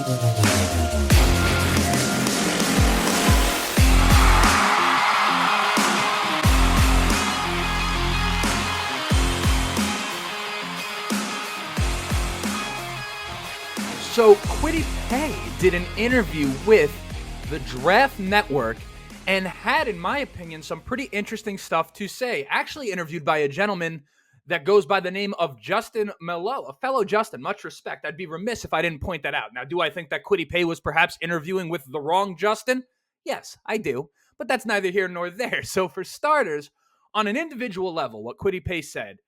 So Kwity Paye did an interview with the Draft Network and had, in my opinion, some pretty interesting stuff to say. Actually interviewed by a gentleman that goes by the name of Justin Mello, a fellow Justin. Much respect. I'd be remiss if I didn't point that out. Now, do I think that Kwity Paye was perhaps interviewing with the wrong Justin? Yes, I do. But that's neither here nor there. So for starters, on an individual level, what Kwity Paye said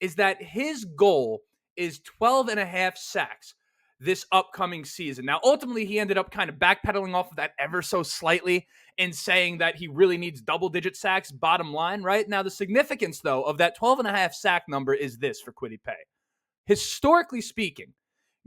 is that his goal is 12 and a half sacks this upcoming season. Now, ultimately, he ended up kind of backpedaling off of that ever so slightly and saying that he really needs double-digit sacks, bottom line, right? Now, the significance, though, of that 12 and a half sack number is this for Kwity Paye. Historically speaking,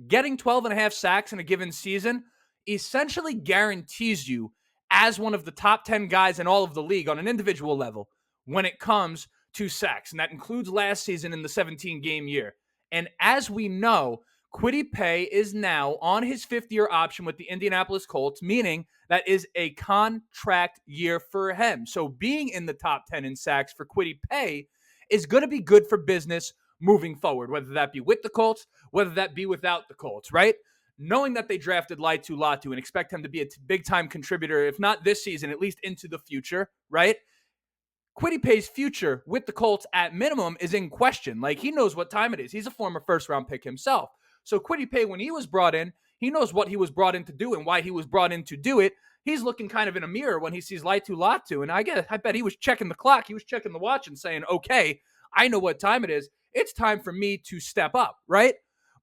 getting 12 and a half sacks in a given season essentially guarantees you as one of the top 10 guys in all of the league on an individual level when it comes to sacks. And that includes last season in the 17-game year. And as we know, Kwity Paye is now on his fifth-year option with the Indianapolis Colts, meaning that is a contract year for him. So being in the top 10 in sacks for Kwity Paye is going to be good for business moving forward, whether that be with the Colts, whether that be without the Colts, right? Knowing that they drafted Laitu Latu and expect him to be a big-time contributor, if not this season, at least into the future, right? Kwity Paye's future with the Colts at minimum is in question. Like, he knows what time it is. He's a former first-round pick himself. So Kwity Paye, when he was brought in, he knows what he was brought in to do and why he was brought in to do it. He's looking kind of in a mirror when he sees Laitu Latu, and I bet he was checking the clock. He was checking the watch and saying, okay, I know what time it is. It's time for me to step up, right?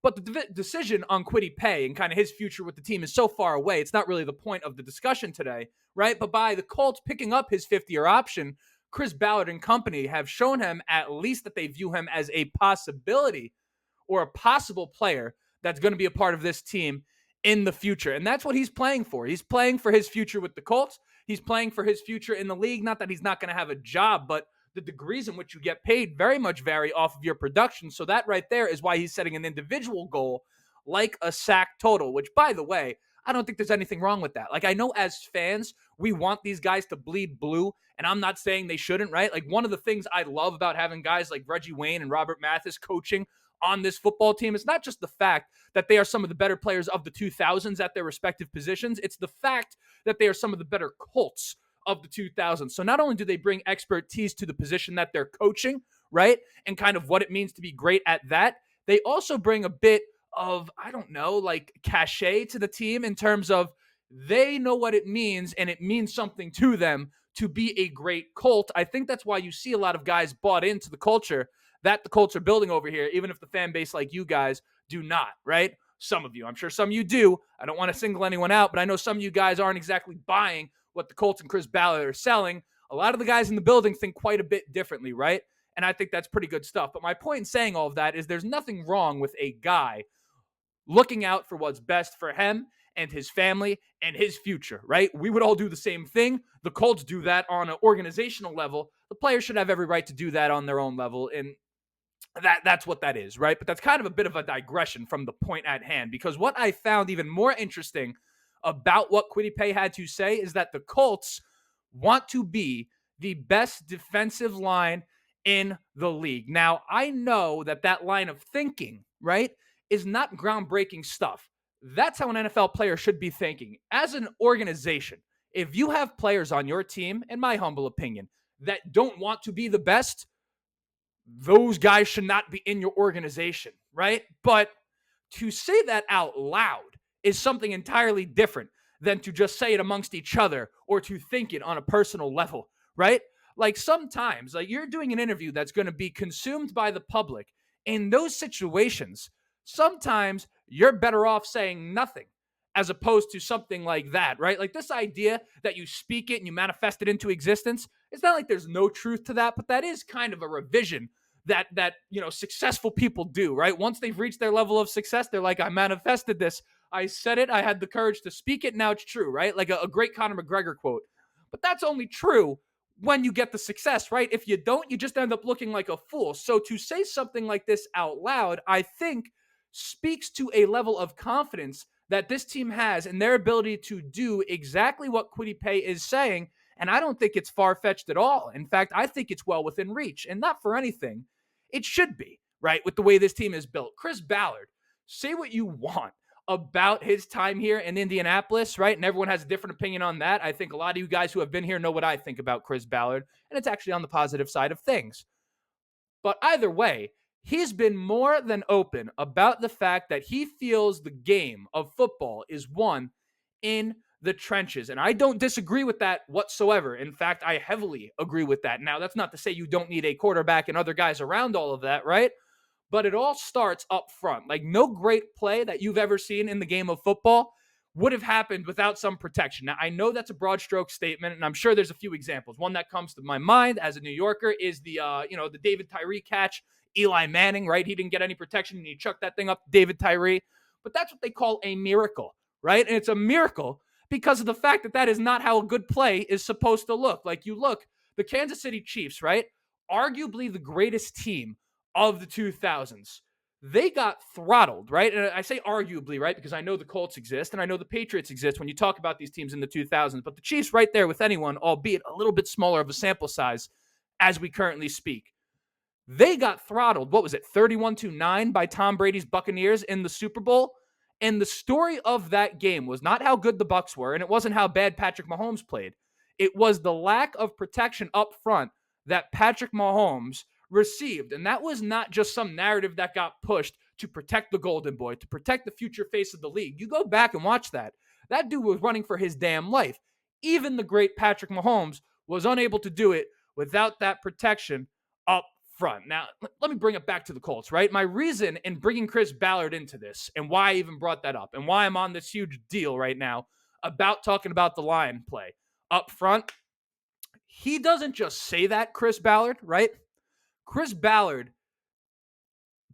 But the decision on Kwity Paye and kind of his future with the team is so far away. It's not really the point of the discussion today, right? But by the Colts picking up his fifth-year option, Chris Ballard and company have shown him at least that they view him as a possibility or a possible player that's going to be a part of this team in the future. And that's what he's playing for. He's playing for his future with the Colts. He's playing for his future in the league. Not that he's not going to have a job, but the degrees in which you get paid very much vary off of your production. So that right there is why he's setting an individual goal like a sack total, which, by the way, I don't think there's anything wrong with that. Like, I know as fans, we want these guys to bleed blue, and I'm not saying they shouldn't, right? Like, one of the things I love about having guys like Reggie Wayne and Robert Mathis coaching on this football team is not just the fact that they are some of the better players of the 2000s at their respective positions. It's the fact that they are some of the better Colts of the 2000s. So not only do they bring expertise to the position that they're coaching, right, and kind of what it means to be great at that, they also bring a bit of, I don't know, like cachet to the team in terms of they know what it means and it means something to them to be a great Colt. I think that's why you see a lot of guys bought into the culture that the Colts are building over here, even if the fan base like you guys do not, right? Some of you. I'm sure some of you do. I don't want to single anyone out, but I know some of you guys aren't exactly buying what the Colts and Chris Ballard are selling. A lot of the guys in the building think quite a bit differently, right? And I think that's pretty good stuff. But my point in saying all of that is there's nothing wrong with a guy looking out for what's best for him and his family and his future, right? We would all do the same thing. The Colts do that on an organizational level. The players should have every right to do that on their own level. And that's what that is, right? But that's kind of a bit of a digression from the point at hand, because what I found even more interesting about what Kwity Paye had to say is that the Colts want to be the best defensive line in the league. Now, I know that line of thinking, right, is not groundbreaking stuff. That's how an NFL player should be thinking. As an organization, if you have players on your team, in my humble opinion, that don't want to be the best, those guys should not be in your organization, right? But to say that out loud is something entirely different than to just say it amongst each other or to think it on a personal level, right? Like sometimes, like you're doing an interview that's going to be consumed by the public. In those situations, sometimes you're better off saying nothing as opposed to something like that, right? Like this idea that you speak it and you manifest it into existence, it's not like there's no truth to that, but that is kind of a revision that successful people do, right? Once they've reached their level of success, they're like, I manifested this. I said it. I had the courage to speak it. Now it's true, right? Like a great Conor McGregor quote. But that's only true when you get the success, right? If you don't, you just end up looking like a fool. So to say something like this out loud, I think speaks to a level of confidence that this team has and their ability to do exactly what Kwity Paye is saying. And I don't think it's far-fetched at all. In fact, I think it's well within reach. And not for anything, it should be, right, with the way this team is built. Chris Ballard, say what you want about his time here in Indianapolis, right? And everyone has a different opinion on that. I think a lot of you guys who have been here know what I think about Chris Ballard, and it's actually on the positive side of things. But either way, he's been more than open about the fact that he feels the game of football is won in the trenches. And I don't disagree with that whatsoever. In fact, I heavily agree with that. Now, that's not to say you don't need a quarterback and other guys around all of that, right? But it all starts up front. Like, no great play that you've ever seen in the game of football would have happened without some protection. Now, I know that's a broad stroke statement, and I'm sure there's a few examples. One that comes to my mind as a New Yorker is the David Tyree catch, Eli Manning, right? He didn't get any protection, and he chucked that thing up to David Tyree. But that's what they call a miracle, right? And it's a miracle because of the fact that that is not how a good play is supposed to look. Like, you look, the Kansas City Chiefs, right? Arguably the greatest team of the 2000s. They got throttled, right? And I say arguably, right? Because I know the Colts exist and I know the Patriots exist when you talk about these teams in the 2000s. But the Chiefs right there with anyone, albeit a little bit smaller of a sample size as we currently speak. They got throttled, what was it, 31-9 by Tom Brady's Buccaneers in the Super Bowl? And the story of that game was not how good the Bucs were, and it wasn't how bad Patrick Mahomes played. It was the lack of protection up front that Patrick Mahomes received. And that was not just some narrative that got pushed to protect the Golden Boy, to protect the future face of the league. You go back and watch that. That dude was running for his damn life. Even the great Patrick Mahomes was unable to do it without that protection up front. Now, let me bring it back to the Colts, right? My reason in bringing Chris Ballard into this and why I even brought that up and why I'm on this huge deal right now about talking about the line play up front, he doesn't just say that, Chris Ballard, right? Chris Ballard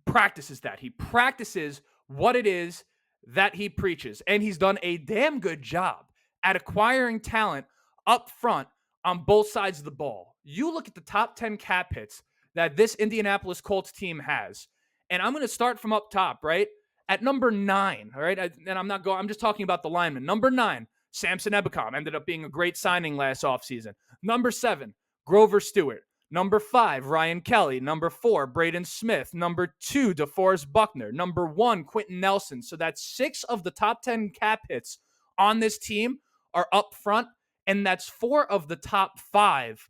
practices that. He practices what it is that he preaches. And he's done a damn good job at acquiring talent up front on both sides of the ball. You look at the top 10 cap hits that this Indianapolis Colts team has. And I'm going to start from up top, right? At number 9, all right? I'm just talking about the lineman. Number 9, Samson Ebukam ended up being a great signing last offseason. Number 7, Grover Stewart. Number 5, Ryan Kelly. Number 4, Braden Smith. Number 2, DeForest Buckner. Number 1, Quentin Nelson. So that's 6 of the top 10 cap hits on this team are up front, and that's 4 of the top 5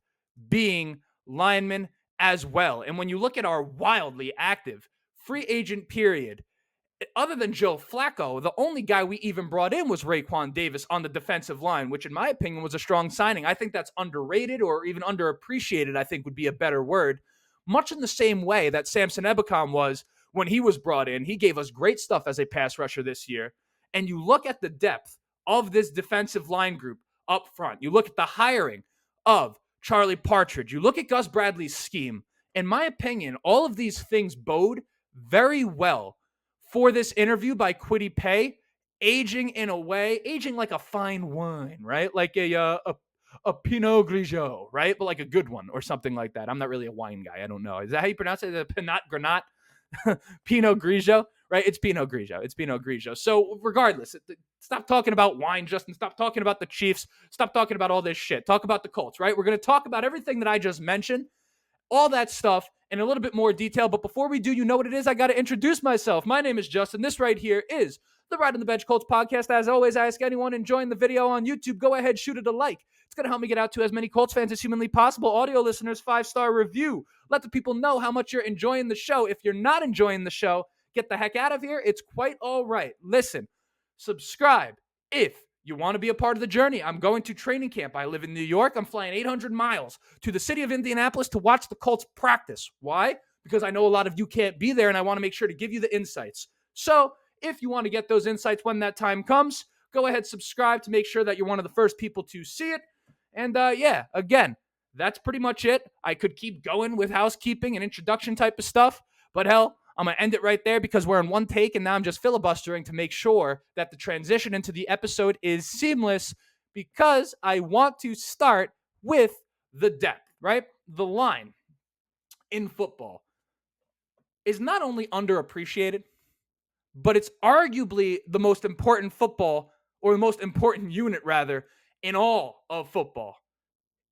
being linemen as well. And when you look at our wildly active free agent period, other than Joe Flacco, the only guy we even brought in was Raekwon Davis on the defensive line, which in my opinion was a strong signing. I think that's underrated or even underappreciated, I think would be a better word. Much in the same way that Samson Ebukam was when he was brought in. He gave us great stuff as a pass rusher this year. And you look at the depth of this defensive line group up front. You look at the hiring of Charlie Partridge. You look at Gus Bradley's scheme. In my opinion, all of these things bode very well for this interview by Kwity Paye, aging like a fine wine, right? Like a Pinot Grigio, right? But like a good one or something like that. I'm not really a wine guy. I don't know. Is that how you pronounce it? Pinot Granat? Pinot Grigio, right? It's Pinot Grigio. It's Pinot Grigio. So regardless, stop talking about wine, Justin. Stop talking about the Chiefs. Stop talking about all this shit. Talk about the Colts, right? We're going to talk about everything that I just mentioned, all that stuff in a little bit more detail. But before we do, you know what it is? I got to introduce myself. My name is Justin. This right here is the Ride on the Bench Colts podcast. As always, I ask anyone enjoying the video on YouTube, go ahead, shoot it a like. It's going to help me get out to as many Colts fans as humanly possible. Audio listeners, 5-star review. Let the people know how much you're enjoying the show. If you're not enjoying the show, get the heck out of here. It's quite all right. Listen, subscribe if you want to be a part of the journey. I'm going to training camp. I live in New York. I'm flying 800 miles to the city of Indianapolis to watch the Colts practice. Why? Because I know a lot of you can't be there, and I want to make sure to give you the insights. So if you want to get those insights when that time comes, go ahead, subscribe to make sure that you're one of the first people to see it. And again, that's pretty much it. I could keep going with housekeeping and introduction type of stuff, but hell, I'm going to end it right there because we're in one take and now I'm just filibustering to make sure that the transition into the episode is seamless because I want to start with the depth, right? The line in football is not only underappreciated, but it's arguably the most important football, or the most important unit rather, in all of football.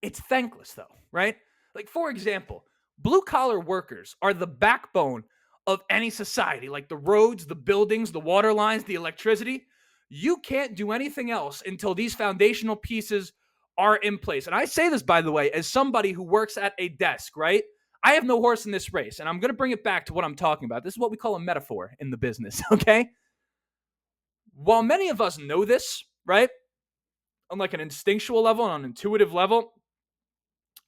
It's thankless though, right? Like, for example, blue collar workers are the backbone of any society, like the roads, the buildings, the water lines, the electricity. You can't do anything else until these foundational pieces are in place. And I say this, by the way, as somebody who works at a desk, right? I have no horse in this race, and I'm going to bring it back to what I'm talking about. This is what we call a metaphor in the business, okay? While many of us know this, right? On like an instinctual level, on an intuitive level,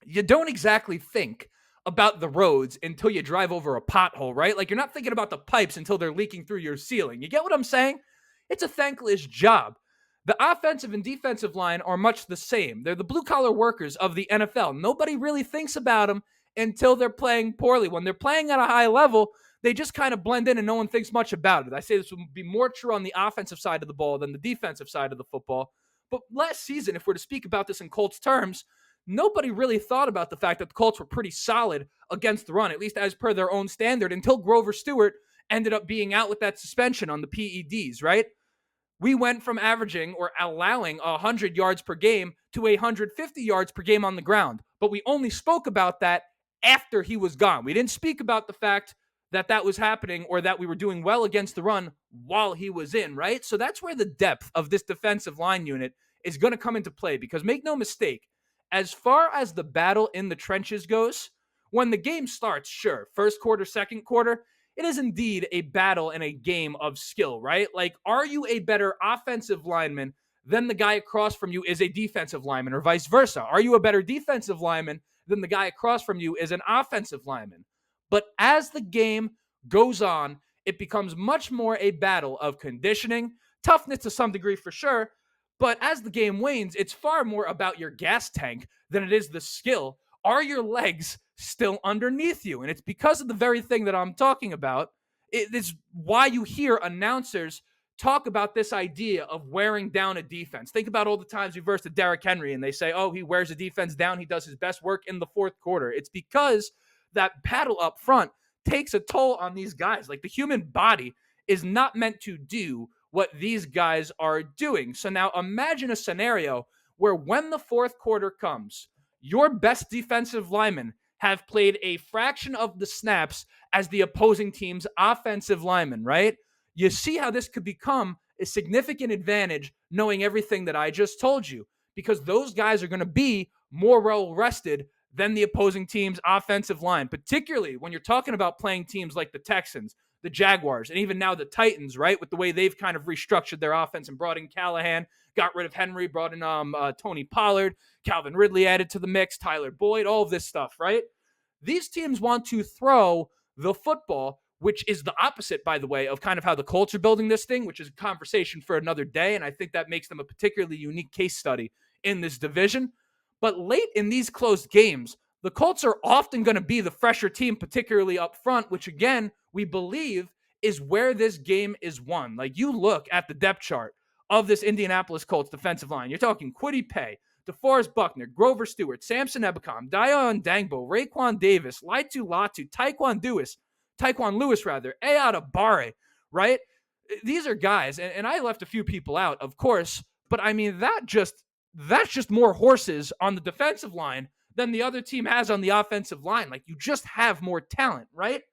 you don't exactly think about the roads until you drive over a pothole, right? Like, you're not thinking about the pipes until they're leaking through your ceiling. You get what I'm saying? It's a thankless job. The offensive and defensive line are much the same. They're the blue collar workers of the NFL. Nobody really thinks about them until they're playing poorly. When they're playing at a high level, they just kind of blend in and no one thinks much about it. I say this would be more true on the offensive side of the ball than the defensive side of the football. But last season, if we're to speak about this in Colts terms, nobody really thought about the fact that the Colts were pretty solid against the run, at least as per their own standard, until Grover Stewart ended up being out with that suspension on the PEDs, right? We went from averaging or allowing 100 yards per game to 150 yards per game on the ground. But we only spoke about that after he was gone. We didn't speak about the fact that that was happening or that we were doing well against the run while he was in, right? So that's where the depth of this defensive line unit is going to come into play, because make no mistake, as far as the battle in the trenches goes, when the game starts, sure, first quarter, second quarter, it is indeed a battle and a game of skill, right? Like, are you a better offensive lineman than the guy across from you is a defensive lineman, or vice versa? Are you a better defensive lineman than the guy across from you is an offensive lineman? But as the game goes on, it becomes much more a battle of conditioning, toughness to some degree for sure. But as the game wanes, it's far more about your gas tank than it is the skill. Are your legs still underneath you? And it's because of the very thing that I'm talking about. It's why you hear announcers talk about this idea of wearing down a defense. Think about all the times we versed Derrick Henry and they say, oh, he wears a defense down. He does his best work in the fourth quarter. It's because that battle up front takes a toll on these guys. Like, the human body is not meant to do what these guys are doing. So now imagine a scenario where when the fourth quarter comes, your best defensive linemen have played a fraction of the snaps as the opposing team's offensive linemen, right? You see how this could become a significant advantage knowing everything that I just told you, because those guys are going to be more well rested than the opposing team's offensive line, particularly when you're talking about playing teams like the Texans, the Jaguars, and even now the Titans, right? With the way they've kind of restructured their offense and brought in Callahan, got rid of Henry, brought in Tony Pollard, Calvin Ridley added to the mix, Tyler Boyd, all of this stuff, right? These teams want to throw the football, which is the opposite, by the way, of kind of how the Colts are building this thing, which is a conversation for another day. And I think that makes them a particularly unique case study in this division. But late in these close games, the Colts are often going to be the fresher team, particularly up front, which again, we believe is where this game is won. Like, you look at the depth chart of this Indianapolis Colts defensive line. You're talking Kwity Paye, DeForest Buckner, Grover Stewart, Samson Ebukam, Dion Dangbo, Raekwon Davis, Laitu Latu, Taekwon Lewis, Ayada Bare, right? These are guys, and I left a few people out, of course, but I mean, that's just more horses on the defensive line than the other team has on the offensive line. Like, you just have more talent, right?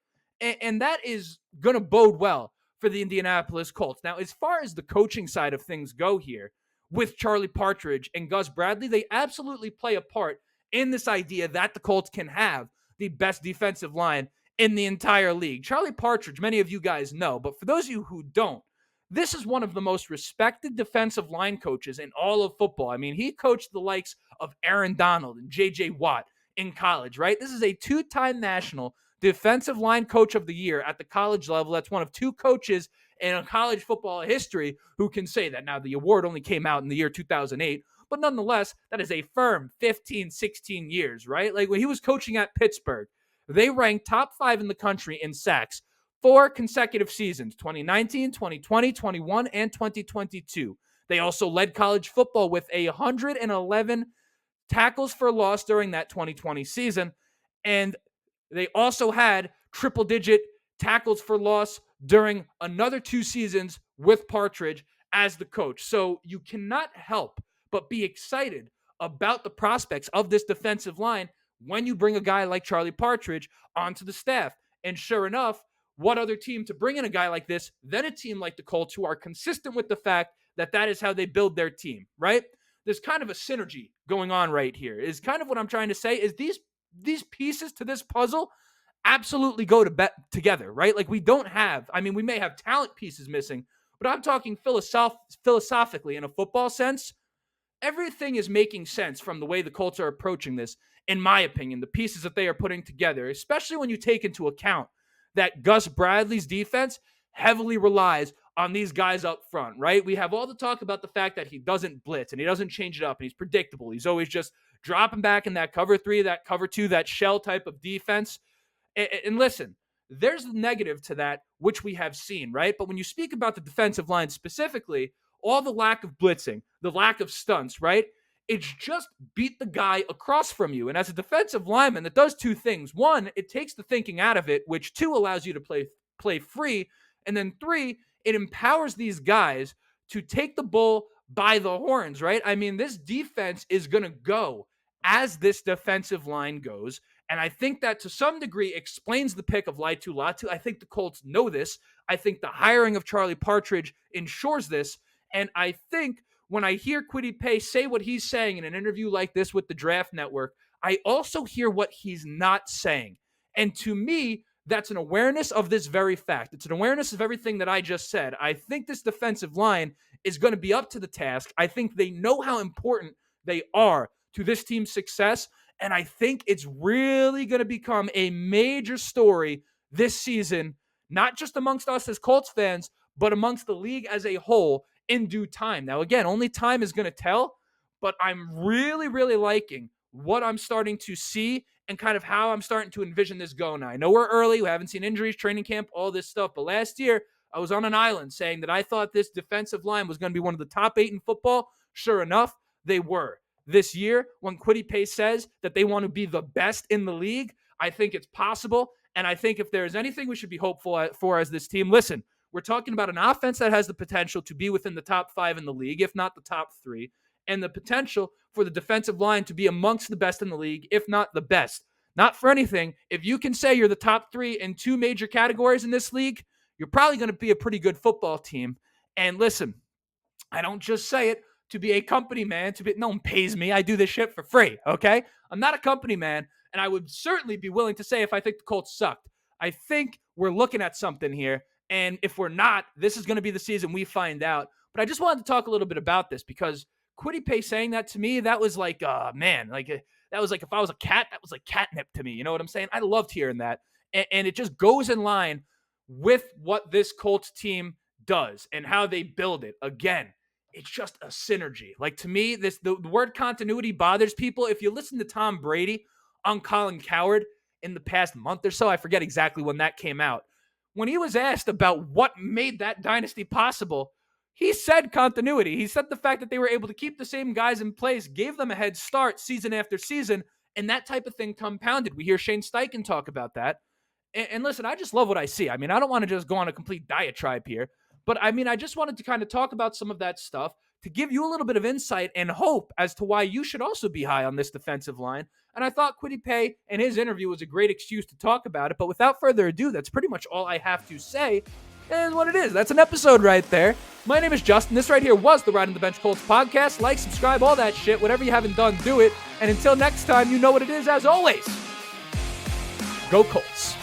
And that is going to bode well for the Indianapolis Colts. Now, as far as the coaching side of things go here, with Charlie Partridge and Gus Bradley, they absolutely play a part in this idea that the Colts can have the best defensive line in the entire league. Charlie Partridge, many of you guys know, but for those of you who don't, this is one of the most respected defensive line coaches in all of football. I mean, he coached the likes of Aaron Donald and J.J. Watt in college, right? This is a two-time national defensive line coach of the year at the college level. That's one of two coaches in college football history who can say that. Now, the award only came out in the year 2008, but nonetheless, that is a firm 15, 16 years, right? Like, when he was coaching at Pittsburgh, they ranked top 5 in the country in sacks 4 consecutive seasons, 2019, 2020, 21, and 2022. They also led college football with 111 tackles for loss during that 2020 season. And they also had triple-digit tackles for loss during another 2 seasons with Partridge as the coach. So you cannot help but be excited about the prospects of this defensive line when you bring a guy like Charlie Partridge onto the staff. And sure enough, what other team to bring in a guy like this than a team like the Colts, who are consistent with the fact that that is how they build their team, right? There's kind of a synergy going on right here. Is kind of what I'm trying to say is these pieces to this puzzle absolutely go together, right? Like we may have talent pieces missing, but I'm talking philosophically in a football sense. Everything is making sense from the way the Colts are approaching this, in my opinion, the pieces that they are putting together, especially when you take into account that Gus Bradley's defense heavily relies on these guys up front, right? We have all the talk about the fact that he doesn't blitz and he doesn't change it up and he's predictable. He's always just dropping back in that cover 3, that cover 2, that shell type of defense. And listen, there's the negative to that, which we have seen, right? But when you speak about the defensive line specifically, all the lack of blitzing, the lack of stunts, right? It's just beat the guy across from you. And as a defensive lineman, that does 2 things. 1, it takes the thinking out of it, which 2 allows you to play free. And then 3, it empowers these guys to take the bull by the horns, right? I mean, this defense is going to go as this defensive line goes. And I think that to some degree explains the pick of Laitu Latu. I think the Colts know this. I think the hiring of Charlie Partridge ensures this. And I think when I hear Kwity Paye say what he's saying in an interview like this with the Draft Network, I also hear what he's not saying. And to me, that's an awareness of this very fact. It's an awareness of everything that I just said. I think this defensive line is going to be up to the task. I think they know how important they are to this team's success. And I think it's really going to become a major story this season, not just amongst us as Colts fans, but amongst the league as a whole in due time. Now, again, only time is going to tell, but I'm really, really liking what I'm starting to see and kind of how I'm starting to envision this going. Now, I know we're early. We haven't seen injuries, training camp, all this stuff. But last year, I was on an island saying that I thought this defensive line was going to be one of the top 8 in football. Sure enough, they were. This year, when Kwity Paye says that they want to be the best in the league, I think it's possible. And I think if there's anything we should be hopeful for as this team, listen, we're talking about an offense that has the potential to be within the top 5 in the league, if not the top 3, and the potential for the defensive line to be amongst the best in the league, if not the best. Not for anything. If you can say you're the top 3 in 2 major categories in this league, you're probably going to be a pretty good football team. And listen, I don't just say it to be a company man, no one pays me. I do this shit for free, okay? I'm not a company man, and I would certainly be willing to say if I think the Colts sucked. I think we're looking at something here, and if we're not, this is going to be the season we find out. But I just wanted to talk a little bit about this because Kwity Paye saying that to me, that was like, that was like if I was a cat, that was like catnip to me. You know what I'm saying? I loved hearing that. And it just goes in line with what this Colts team does and how they build it. Again, it's just a synergy. Like, to me, the word continuity bothers people. If you listen to Tom Brady on Colin Cowherd in the past month or so, I forget exactly when that came out, when he was asked about what made that dynasty possible, he said continuity. He said the fact that they were able to keep the same guys in place gave them a head start season after season, and that type of thing compounded. We hear Shane Steichen talk about that. And listen, I just love what I see. I mean, I don't want to just go on a complete diatribe here, but I mean, I just wanted to kind of talk about some of that stuff to give you a little bit of insight and hope as to why you should also be high on this defensive line. And I thought Kwity Paye and his interview was a great excuse to talk about it. But without further ado, that's pretty much all I have to say. Is what it is. That's an episode right there. My name is Justin. This right here was the Ride on the Bench Colts podcast. Like, subscribe, all that shit. Whatever you haven't done, do it. And until next time, you know what it is. As always, go Colts.